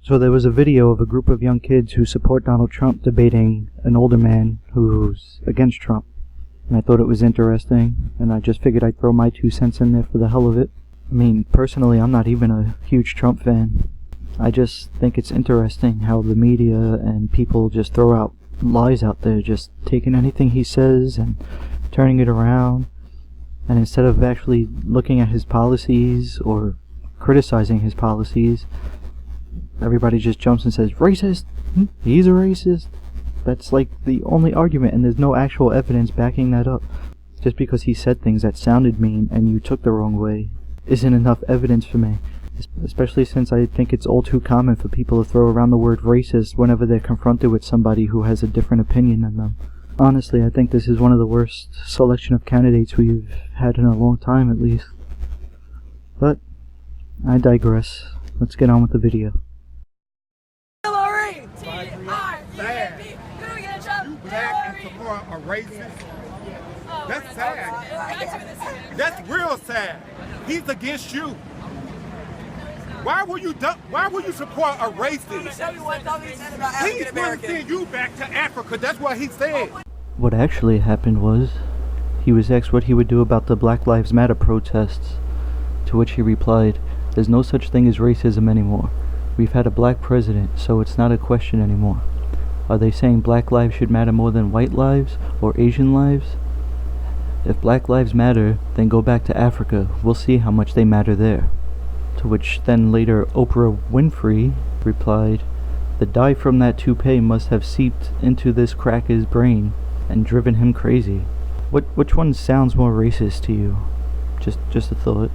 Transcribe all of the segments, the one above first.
So there was a video of a group of young kids who support Donald Trump debating an older man who's against Trump. And I thought it was interesting, and I just figured I'd throw my 2 cents in there for the hell of it. I mean, personally, I'm not even a huge Trump fan. I just think it's interesting how the media and people just throw out lies out there, just taking anything he says and turning it around. And instead of actually looking at his policies or criticizing his policies, everybody just jumps and says, racist! He's a racist! That's like the only argument, and there's no actual evidence backing that up. Just because he said things that sounded mean and you took the wrong way isn't enough evidence for me. Especially since I think it's all too common for people to throw around the word racist whenever they're confronted with somebody who has a different opinion than them. Honestly, I think this is one of the worst selection of candidates we've had in a long time, at least. But I digress. Let's get on with the video. Hillary! T-I-E-N-B! Who get a job? You black and support a racist? That's sad. That's real sad. He's against you. Why will you support a racist? Show me what he said about He's African going to Americans. send you back to Africa. That's what he said. What actually happened was, he was asked what he would do about the Black Lives Matter protests, to which he replied, "There's no such thing as racism anymore. We've had a black president, so it's not a question anymore. Are they saying black lives should matter more than white lives or Asian lives? If black lives matter, then go back to Africa. We'll see how much they matter there." To which then later Oprah Winfrey replied, "The dye from that toupee must have seeped into this cracker's brain and driven him crazy." Which one sounds more racist to you? Just a thought.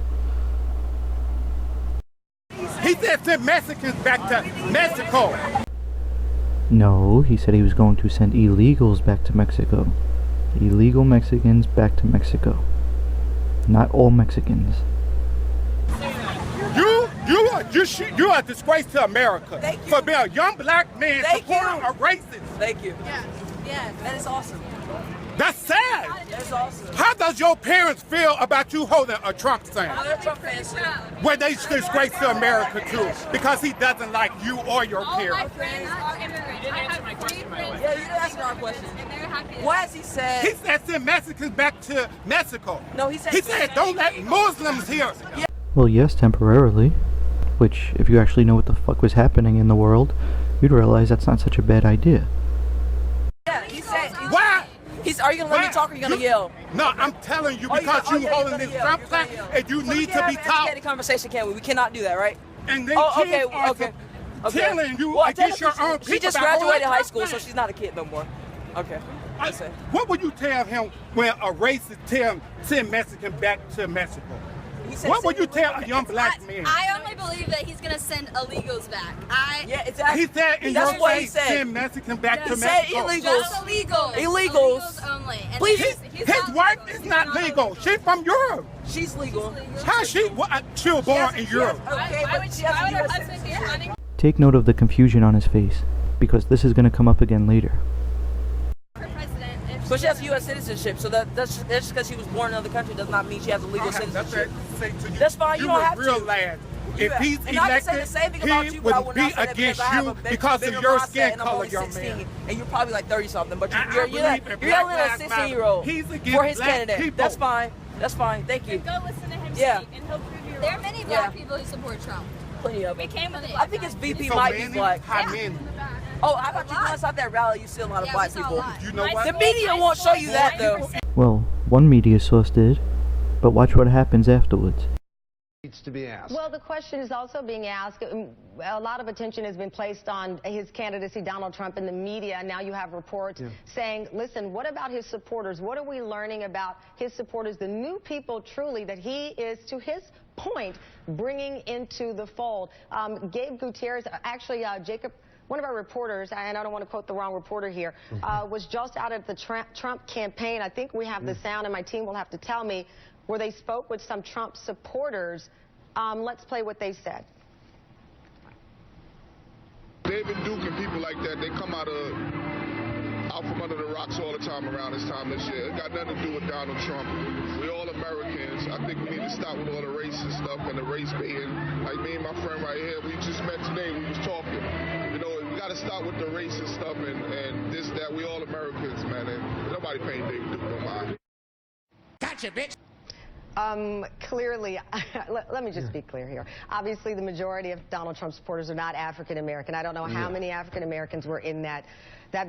He said send Mexicans back to Mexico. No, he said he was going to send illegals back to Mexico. Illegal Mexicans back to Mexico. Not all Mexicans. You are a disgrace to America. Thank you. For being a young black man Thank supporting you. a racist. Thank you. Yeah, that is awesome. That's sad. That's awesome. How does your parents feel about you holding a Trump sign? Oh, they're Trump fans too. Where they disgrace to America too, because he doesn't like you or your All my parents. friends are immigrants. I have 3 friends. Yeah, you didn't answer our question. And they're happy. What has he said? He said send Mexicans back to Mexico. No, he said Don't let Muslims here. Well, yes, temporarily. Which, if you actually know what the fuck was happening in the world, you'd realize that's not such a bad idea. Yeah, he said. Why? Are you gonna let me talk or are you gonna yell? No, I'm telling you Oh, because you're you holding gonna this yell. Trump You're gonna sign yell. and you So we need can to be have an taught. educated conversation, can we? We cannot do that, right? And they Oh, kids are telling you Well, against your own she people just about graduated holding high Trump school, so sign. she's not a kid no more. Okay. What would you tell him when a racist tell him send Mexican back to Mexico? He said What would you send tell it- a young black man? I only believe that he's gonna send illegals back. Yeah, exactly. He said in That's your what he face, said. send Mexican back He to said Mexico. illegals. Just illegals. Illegals. only. And Please. he's His not wife legal. is not legal. She's from Europe. She's legal. How she was born in Europe? Okay, but she has a US citizenship. Take note of the confusion on his face, because this is going to come up again later. For president, if But she has U.S. citizenship, so that's just because she was born in another country does not mean she has a legal That's citizenship. to you. That's fine, you don't were have real to. lad. You If have- he's and I can say elected, the same thing about he you, but I would will be not say that against because I have you a because of bigger your mindset skin and I'm color, only young 16, man. and you're probably like 30 something, but I you're believe that you're Black yelling at a Lives 16-year-old Matter. He's against for his black candidate. people. That's fine. That's fine. Thank you. go listen to him Yeah. speak, and he'll prove you wrong. There are many black people who support Trump. Plenty of We them. came with it. I think his VP So might be many? black. How many? Oh, how about you go inside that rally? You see a lot of Yeah, black we saw a people. lot. You know what? The media won't show you that though. Well, one media source did, but watch what happens afterwards. Needs to be asked. Well, the question is also being asked. A lot of attention has been placed on his candidacy, Donald Trump, in the media. Now you have reports saying, listen, what about his supporters? What are we learning about his supporters, the new people truly that he is, to his point, bringing into the fold? Gabe Gutierrez, actually, Jacob, one of our reporters, and I don't want to quote the wrong reporter here, was just out at the Trump campaign. I think we have the sound, and my team will have to tell me, where they spoke with some Trump supporters. Let's play what they said. David Duke and people like that, they come out from under the rocks all the time around this time this year. It got nothing to do with Donald Trump. We're all Americans. I think we need to stop with all the racist stuff and the race baiting. Like me and my friend right here, we just met today, we was talking. You know, we gotta stop with the racist stuff and this, that. We all Americans, man, and nobody paying David Duke no mind. Gotcha, bitch. Clearly, let me just be clear here. Obviously, the majority of Donald Trump supporters are not African American. I don't know how many African Americans were in that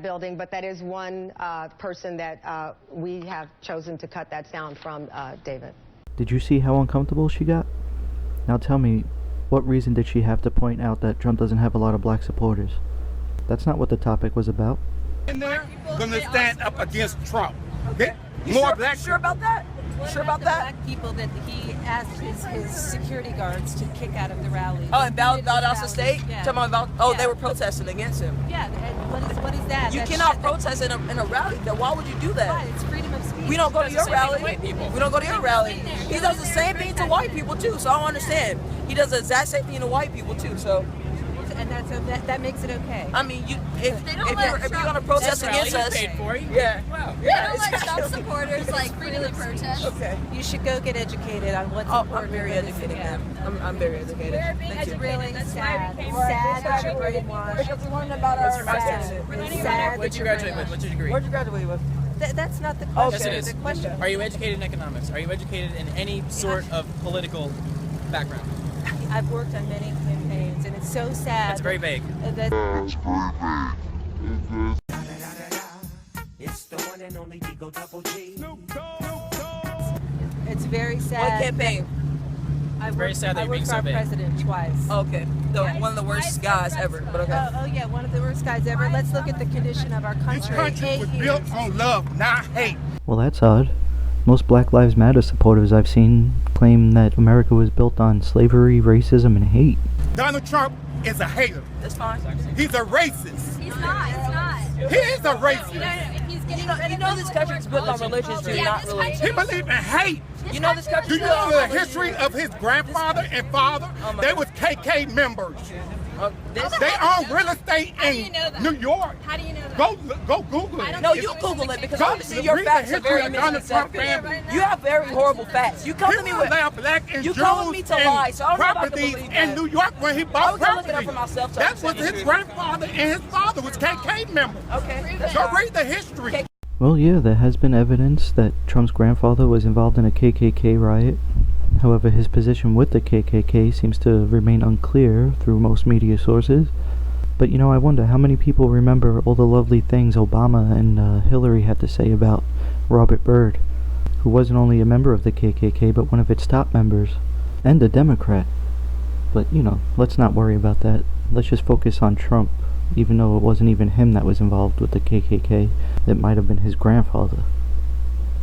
building, but that is one person that we have chosen to cut that sound from, David. Did you see how uncomfortable she got? Now tell me, what reason did she have to point out that Trump doesn't have a lot of black supporters? That's not what the topic was about. In there, gonna stand up against Trump. Okay. More black. Sure about that? Sure about that? Black people that he asked his security guards to kick out of the rally. Oh, and Valdosta State? Yeah. Talking about, they were protesting against him. Yeah, and what is that? You cannot protest in a rally. Then why would you do that? Why? It's freedom of speech. We don't go to your rally. We don't go to your rally. He does the same thing to white people too. So I don't understand. He does the exact same thing to white people too. So. And that makes it okay. I mean, if you're gonna protest against us, yeah. They don't let Trump supporters like freely protest. Okay. You should go get educated on what's Oh, important. I'm very educated, ma'am. I'm very educated. Thank you. It's really sad. Sad that you're brainwashed. Because we learned about our Sad. It's sad. What'd you graduate with? What's your degree? Where'd you graduate with? That's not the question. Yes, it is. The question. Are you educated in economics? Are you educated in any sort of political background? I've worked on many campaigns, and it's so sad. That's very vague. It's the one and only Digo Double G. It's very sad. What campaign? I very sad that I you're worked being for so our vague. president twice. Okay. One of the worst guys ever. But okay. Oh yeah, one of the worst guys ever. Let's look at the condition of our country. This country 8 was years. built on love, not hate. Well, that's odd. Most Black Lives Matter supporters I've seen claim that America was built on slavery, racism, and hate. Donald Trump is a hater. That's fine. He's a racist. He's not. He is a racist. He's getting You know this country is built on religion too, not religion. He believes in hate. You know this Do country you is built know on the religion. history of his grandfather and father? my They God. was KK members. This- They own real estate How do you in know that? New York. How do you know that? Go Google it. No, you Google it because Go obviously your read the facts are history very of Donald Trump misconceptive. family. You have very horrible facts. You come to me People with allow black and you Jews come with me to lie, so I don't know if I can properties believe in that. New York when he I bought was gonna look it up property. for myself to That was understand his it. grandfather and his father was KK members. Okay. that's Go fine. read the history. Well, yeah, there has been evidence that Trump's grandfather was involved in a KKK riot. However, his position with the KKK seems to remain unclear through most media sources. But you know, I wonder how many people remember all the lovely things Obama and Hillary had to say about Robert Byrd, who wasn't only a member of the KKK, but one of its top members, and a Democrat. But, you know, let's not worry about that. Let's just focus on Trump, even though it wasn't even him that was involved with the KKK. It might have been his grandfather.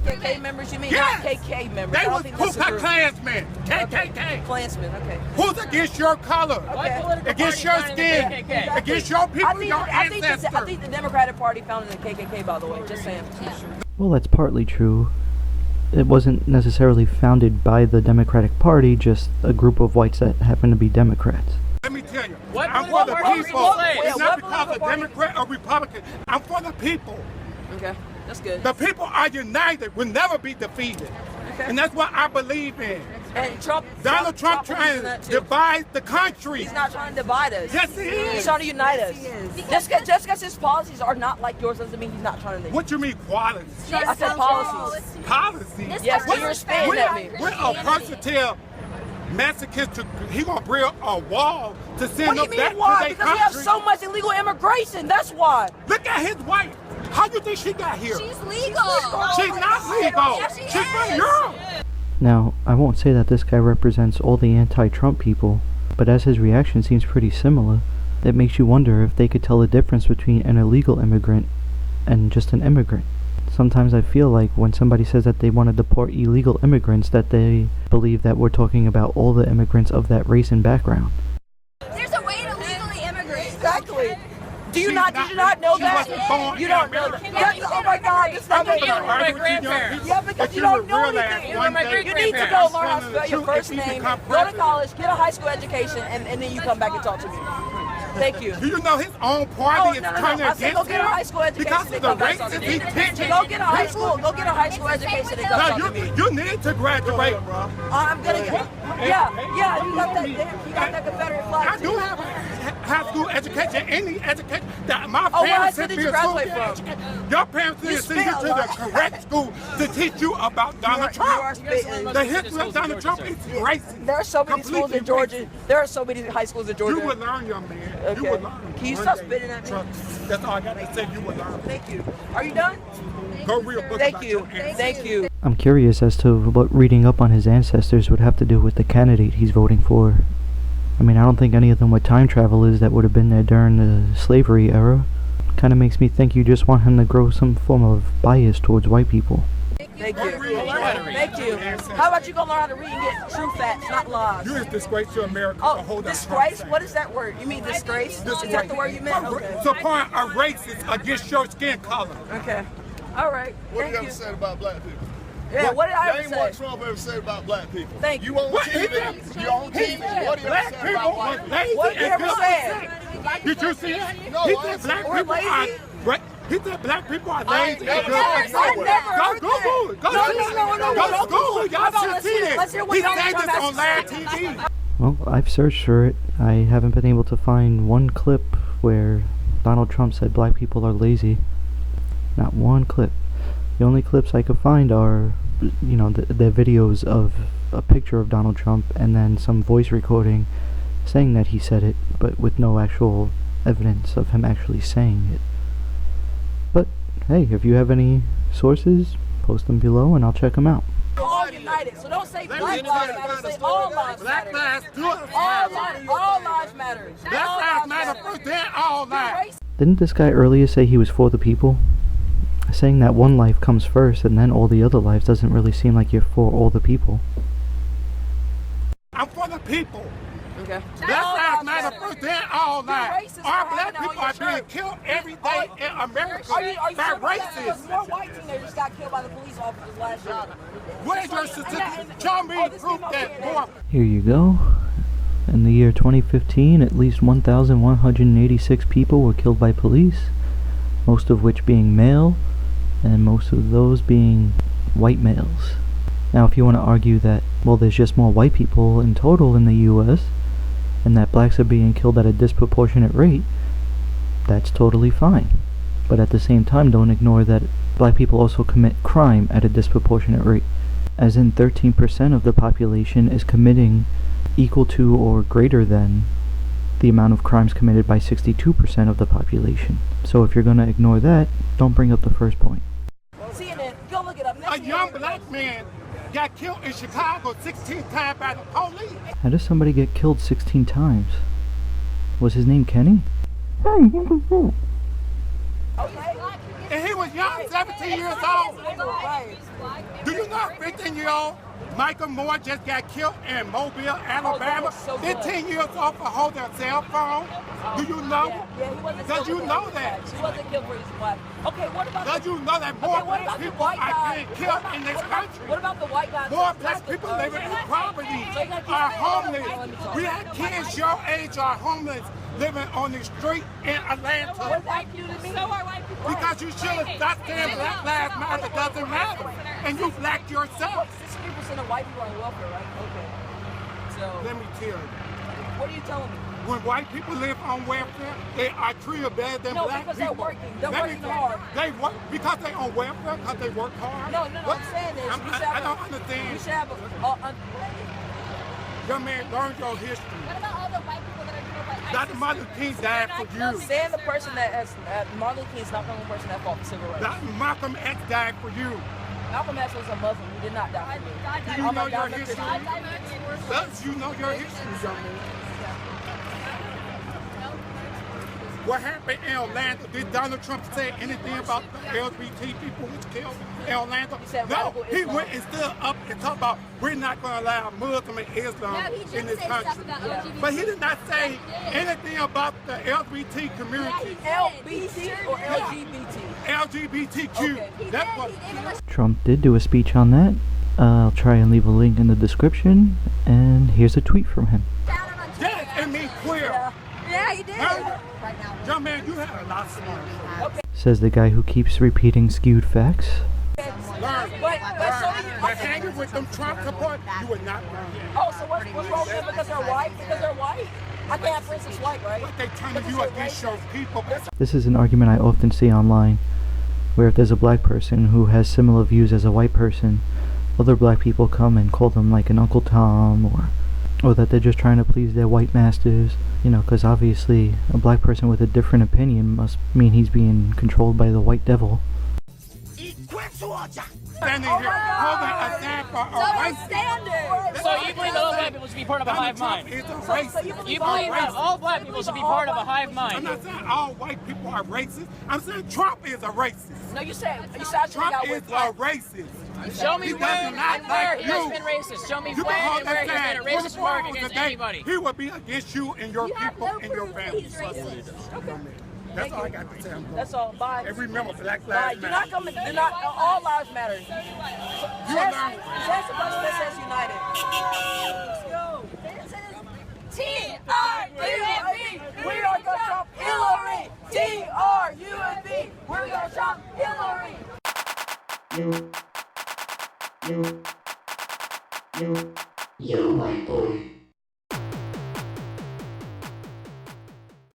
KK members, you mean Yes. not KK members? I They don't was think Ku that's a Klux group. Klansmen. Okay. KKK. Klansmen, okay. Who's against your color? Okay. Against your skin? Against your people, your I think ancestors? the Democratic Party founded the KKK, by the way. Just saying. Well, that's partly true. It wasn't necessarily founded by the Democratic Party, just a group of whites that happen to be Democrats. Let me tell you, What I'm for political the party people. are you saying? It's Yeah, not what because of political party? Democrat or Republican. I'm for the people. Okay, that's good. The people are united, will never be defeated. Okay. And that's what I believe in. And Trump, Donald Trump believes trying in that to too. divide the country. He's not trying to divide us. Yes, he is. He's trying to unite us. Just because his policies are not like yours doesn't mean he's not trying to. What you mean quality? I said policies. Policy. Yes, but you're spitting at me. When a person tell Mexicans to he gonna build a wall to send What do you them back mean why? to their Because we have country. so much illegal immigration. That's why. Look at his wife. How you think she got here? She's legal. She's not legal. Yeah, she She's from is. Europe. Now, I won't say that this guy represents all the anti-Trump people, but as his reaction seems pretty similar, it makes you wonder if they could tell the difference between an illegal immigrant and just an immigrant. Sometimes I feel like when somebody says that they want to deport illegal immigrants, that they believe that we're talking about all the immigrants of that race and background. There's a way to legally immigrate. Exactly. Did you She's not know she that? wasn't born You in don't know America. that. Yes, oh my God, this is not I'm making gonna argue with you, grandparents. young Yeah, people, because but you don't will know realize anything. one my day You need to I'm go learn how to telling the spell your truth first if you name, become go to president. college, get a high school education, and then you come back and talk to me. Thank you. Do you know his own party Oh, is no. turning I said against go get a him high school education. because and of the come back talk to racist me. he teaching? Go get a high school. Go get a high school education and come talk to me. You need to graduate. I'm gonna get. Yeah. You got that. You got that Confederate flag. I do have a high school education, any education that my Oh, what high parents school sent did me you to school. graduate from? Your parents didn't send you spit to a the lot. correct school to teach you about Donald You are Trump. spitting. The history of Donald Trump is racist. There are so many schools Completely in Georgia. racist. There are so many high schools in Georgia. You will learn, young man. Okay. You will learn. Can you One stop day. spitting at me? Trust me. That's all I got to say. You will learn. Thank you. Are you done? Go read a book Thank about you. your ancestors. Thank you. I'm curious as to what reading up on his ancestors would have to do with the candidate he's voting for. I mean, I don't think any of them were time travelers that would have been there during the slavery era. Kind of makes me think you just want him to grow some form of bias towards white people. Thank you. Thank you. How about you go learn how to read and get true facts, not lies? You is disgrace to America. Oh, to hold that disgrace? Trump What is that word? You mean disgrace? Is that the word you meant? Okay. Support a racist against your skin color. Okay. All right. What do Thank you have you. to say about black people? Yeah, what did I Name ever what say? Trump ever said about black people. Thank You you. on TV. You on TV. What do you Black ever say people about was white lazy What did he and ever good. say? Did you see it? No, He I said ain't black seen people it. are. Lazy? He said black people are I lazy ain't and never good. heard that. I never heard Go that. Google it. Go No, see no, it. no, no, Go no, Google it. How Y'all about should let's see hear- it. let's hear what He Donald said Trump this has on to live say. TV. Well, I've searched for it. I haven't been able to find one clip where Donald Trump said black people are lazy. Not one clip. The only clips I could find are, you know, the videos of a picture of Donald Trump and then some voice recording saying that he said it, but with no actual evidence of him actually saying it. But hey, if you have any sources, post them below and I'll check them out. We're all united. So don't say black lives matter. Say all lives Black matter. lives do it. All lives matter. Black All lives matter first, then all lives. Didn't this guy earlier say he was for the people? Saying that one life comes first and then all the other lives doesn't really seem like you're for all the people. I'm for the people. Okay. Black lives matter first, then all lives. racist Our for black having people on are your being shirt. killed every day in America Are you by sure about that? Because racists. more white teenagers got killed by the police officers last year. What is your statistic? Show me proof that more. Here you go. In the year 2015, at least 1,186 people were killed by police, most of which being male, and most of those being white males. Now, if you want to argue that, well, there's just more white people in total in the US, and that blacks are being killed at a disproportionate rate, that's totally fine. But at the same time, don't ignore that black people also commit crime at a disproportionate rate, as in 13% of the population is committing equal to or greater than the amount of crimes committed by 62% of the population. So if you're going to ignore that, don't bring up the first point. CNN, go look it up. A young black man got killed in Chicago 16 times by the police. How does somebody get killed 16 times? Was his name Kenny? And he was young, 17 years old. Do you know 15-year-old Michael Moore just got killed in Mobile, Alabama? 15 years old for holding a cell phone? Do you know? Yeah, he wasn't Does killed you for know his that? black. He wasn't killed for his black. Okay, what about Does you know that more what black about the people white are guy? being killed in this country? What about the white guy? More black people living in poverty are homeless. We have kids your age are homeless living on the street in Atlanta. What that you to me? So are white people. Because you should have stopped saying Black Lives Matter doesn't matter. And you black yourself. 60% of white people are on welfare, right? Okay. So Let me tell you. what are you telling me? When white people live on welfare, they are treated better than No, black because people. they're working. They're Let me working tell you, hard. They work because they on welfare, because they work hard. No, what I'm saying is, we should have I don't understand. We should have Young man, learn your history. What about all the white people that are killed by Dr. Martin King died for you. saying the person that has Martin Luther King is not the only person that fought for civil rights. Dr. Malcolm X died for you. Malcolm X was a Muslim. He did not die for me. Do you know your history? Does you know your history, young man? What happened in Orlando? Did Donald Trump say anything about the LGBT people who was killed in Orlando? No, he went and stood up and talked about we're not going to allow Muslim and Islam in this country. But he did not say anything about the LGBT community. LBT or LGBT? LGBTQ. Okay. That's what. Trump did do a speech on that. I'll try and leave a link in the description. And here's a tweet from him. Yes, it means queer. Yeah, he did. Huh? Young man, you had a lot smarter. Says the guy who keeps repeating skewed facts. Learn. But hanging with them Trump support, you would not learn. Oh, so what's wrong with them because they're white? Because they're white? I can't have friends that's white, right? But they turn you against your people. This is an argument I often see online, where if there's a black person who has similar views as a white person, other black people come and call them like an Uncle Tom, or that they're just trying to please their white masters, you know, because obviously a black person with a different opinion must mean he's being controlled by the white devil. Standing here holding a stand for a race. So you believe that all black people should be part of a hive mind? Is a racist. You believe that all black people should be part of a hive I'm mind? not saying all white people are racist. I'm saying Trump is a racist. No, you said Trump is a racist. Show me He when does and not where like he has you. been racist. Show me You when can hold and where that he's made a stand. racist remark against anybody. He will be against you and your people and your family. That's all I got to say. That's all. Bye. And remember, Black Bye. Lives You're Matter. not coming. You're not. All lives matter. You That's the person that says united. Let's go. T-R-U-M-B. We are gonna Trump Hillary. T-R-U-M-B. We're gonna Trump Hillary. Yo, white boy.